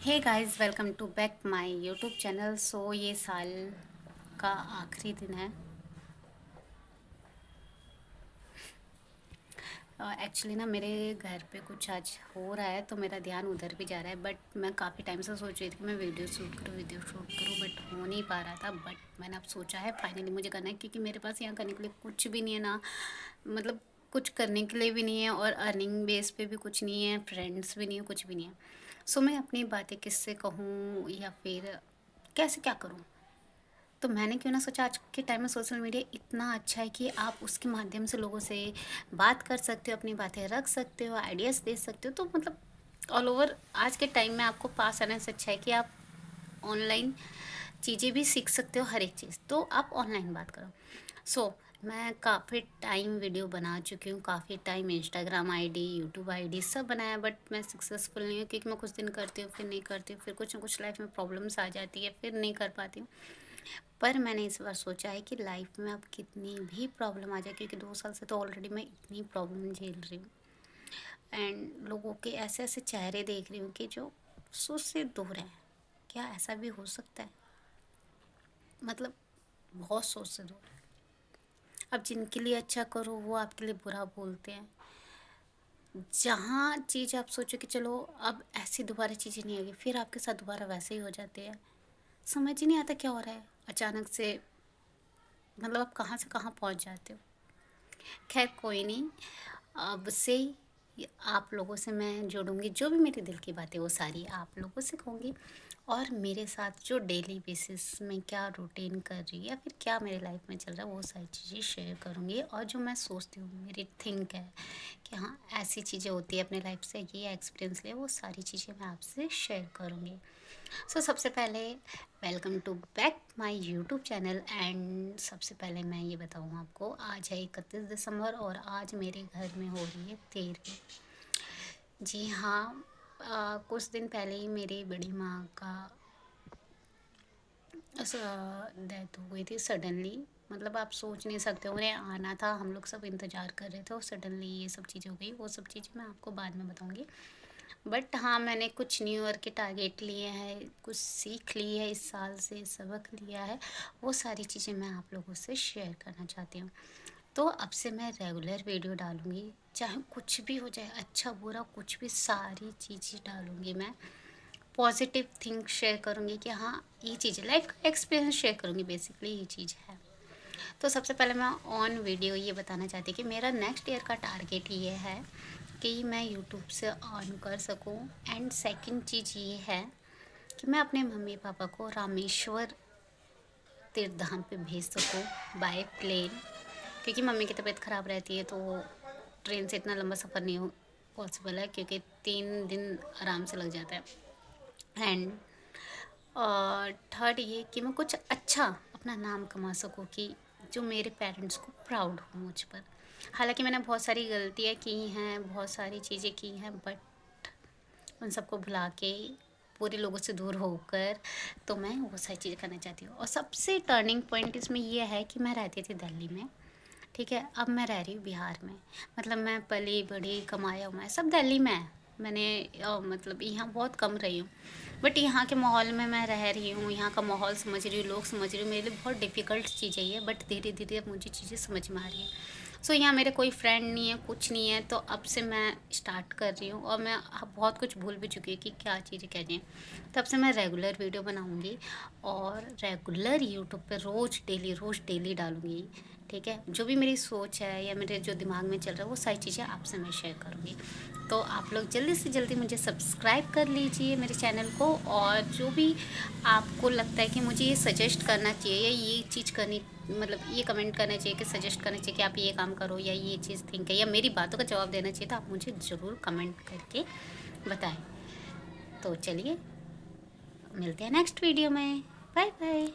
Hey guys, welcome to back my YouTube channel. So ये साल का आखिरी दिन है। एक्चुअली ना मेरे घर पे कुछ आज हो रहा है तो मेरा ध्यान उधर भी जा रहा है। बट मैं काफ़ी टाइम से सोच रही थी कि मैं वीडियो शूट करूँ, बट हो नहीं पा रहा था। बट मैंने अब सोचा है फाइनली मुझे करना है, क्योंकि मेरे पास यहाँ करने के लिए कुछ भी नहीं है ना। मतलब कुछ करने के लिए भी नहीं है और अर्निंग बेस पे भी कुछ नहीं है, फ्रेंड्स भी नहीं है, कुछ भी नहीं है। सो मैं अपनी बातें किससे कहूँ या फिर कैसे क्या करूँ। तो मैंने क्यों ना सोचा, आज के टाइम में सोशल मीडिया इतना अच्छा है कि आप उसके माध्यम से लोगों से बात कर सकते हो, अपनी बातें रख सकते हो, आइडियाज़ दे सकते हो। तो मतलब ऑल ओवर आज के टाइम में आपको पास आने से अच्छा है कि आप ऑनलाइन चीज़ें भी सीख सकते हो, हर एक चीज़। तो आप ऑनलाइन बात करो। मैं काफ़ी टाइम वीडियो बना चुकी हूँ, काफ़ी time Instagram ID, YouTube ID सब बनाया, बट मैं सक्सेसफुल नहीं हूँ, क्योंकि मैं कुछ दिन करती हूँ फिर नहीं करती हूँ, फिर कुछ ना कुछ लाइफ में प्रॉब्लम्स आ जाती है, फिर नहीं कर पाती हूँ। पर मैंने इस बार सोचा है कि लाइफ में अब कितनी भी प्रॉब्लम आ जाए, क्योंकि 2 साल से तो ऑलरेडी मैं इतनी प्रॉब्लम झेल रही हूँ एंड लोगों के ऐसे ऐसे चेहरे देख रही हूँ कि जो सोच से दूर हैं। क्या ऐसा भी हो सकता है? मतलब बहुत सोच से दूर है। अब जिनके लिए अच्छा करो वो आपके लिए बुरा बोलते हैं। जहाँ चीज़ आप सोचो कि चलो अब ऐसी दोबारा चीज़ें नहीं आएगी, फिर आपके साथ दोबारा वैसे ही हो जाते हैं। समझ ही नहीं आता क्या हो रहा है अचानक से। मतलब आप कहाँ से कहाँ पहुँच जाते हो। खैर कोई नहीं, अब से आप लोगों से मैं जोड़ूंगी, जो भी मेरे दिल की बातें वो सारी आप लोगों से कहूँगी। और मेरे साथ जो डेली बेसिस में क्या रूटीन कर रही है या फिर क्या मेरे लाइफ में चल रहा है वो सारी चीज़ें शेयर करूँगी। और जो मैं सोचती हूँ, मेरी थिंक है कि हाँ ऐसी चीज़ें होती है अपने लाइफ से, ये एक्सपीरियंस लिया, वो सारी चीज़ें मैं आपसे शेयर करूँगी। सबसे पहले welcome to back my YouTube channel. And सबसे पहले मैं ये बताऊँ आपको, आज है 31 दिसंबर और आज मेरे घर में हो रही है 13वीं। जी हाँ, कुछ दिन पहले ही मेरी बड़ी माँ का डेथ हो गई थी सडनली। मतलब आप सोच नहीं सकते, उन्हें आना था, हम लोग सब इंतज़ार कर रहे थे और सडनली ये सब चीज़ें हो गई। वो सब चीज़ें मैं आपको बाद में बताऊँगी। बट हाँ, मैंने कुछ न्यू ईयर के टारगेट लिए हैं, कुछ सीख ली है इस साल से, सबक लिया है, वो सारी चीज़ें मैं आप लोगों से शेयर करना चाहती हूँ। तो अब से मैं रेगुलर वीडियो डालूँगी, चाहे कुछ भी हो जाए, अच्छा बुरा कुछ भी, सारी चीज़ें डालूँगी मैं। पॉजिटिव थिंग शेयर करूँगी कि हाँ ये चीज़ है, लाइफ का एक्सपीरियंस शेयर करूँगी, बेसिकली ये चीज़ है। तो सबसे पहले मैं ऑन वीडियो ये बताना चाहती हूँ कि मेरा नेक्स्ट ईयर का टारगेट ये है कि मैं यूट्यूब से अर्न कर सकूं। एंड सेकंड चीज़ ये है कि मैं अपने मम्मी पापा को रामेश्वर तीर्थ धाम पे भेज सकूं बाय प्लेन, क्योंकि मम्मी की तबीयत ख़राब रहती है तो ट्रेन से इतना लंबा सफ़र नहीं हो पॉसिबल है, क्योंकि 3 दिन आराम से लग जाता है। एंड और थर्ड ये कि मैं कुछ अच्छा अपना नाम कमा सकूं, कि जो मेरे पेरेंट्स को प्राउड हो मुझ पर। हालांकि मैंने बहुत सारी गलतियां की हैं, बहुत सारी चीज़ें की हैं, बट उन सबको भुला के पूरे लोगों से दूर होकर तो मैं वो सारी चीज़ें करना चाहती हूँ। और सबसे टर्निंग पॉइंट इसमें ये है कि मैं रहती थी दिल्ली में, ठीक है, अब मैं रह रही हूँ बिहार में। मतलब मैं पली बड़ी कमाया उमाया सब दिल्ली में है। मैंने मतलब यहाँ बहुत कम रही हूँ, बट यहाँ के माहौल में मैं रह रही हूँ, यहाँ का माहौल समझ रही हूँ, लोग समझ रही हूँ। मेरे लिए बहुत डिफ़िकल्ट चीज़ है ये, बट धीरे धीरे अब मुझे चीज़ें समझ में आ रही हैं। यहाँ मेरे कोई फ्रेंड नहीं है, कुछ नहीं है, तो अब से मैं स्टार्ट कर रही हूँ और मैं बहुत कुछ भूल भी चुकी हूँ कि क्या चीज़ें क्या नहीं। तब से मैं रेगुलर वीडियो बनाऊँगी और रेगुलर यूट्यूब पे रोज़ डेली डालूँगी, ठीक है। जो भी मेरी सोच है या मेरे जो दिमाग में चल रहा है वो सारी चीज़ें आपसे मैं शेयर करूँगी। तो आप लोग जल्दी से जल्दी मुझे सब्सक्राइब कर लीजिए मेरे चैनल को। और जो भी आपको लगता है कि मुझे ये सजेस्ट करना चाहिए या ये चीज़ करनी, मतलब ये कमेंट करना चाहिए कि सजेस्ट करना चाहिए कि आप ये काम करो या ये चीज़ थिंक है या मेरी बातों का जवाब देना चाहिए, तो आप मुझे ज़रूर कमेंट करके बताएं। तो चलिए मिलते हैं नेक्स्ट वीडियो में। Bye bye.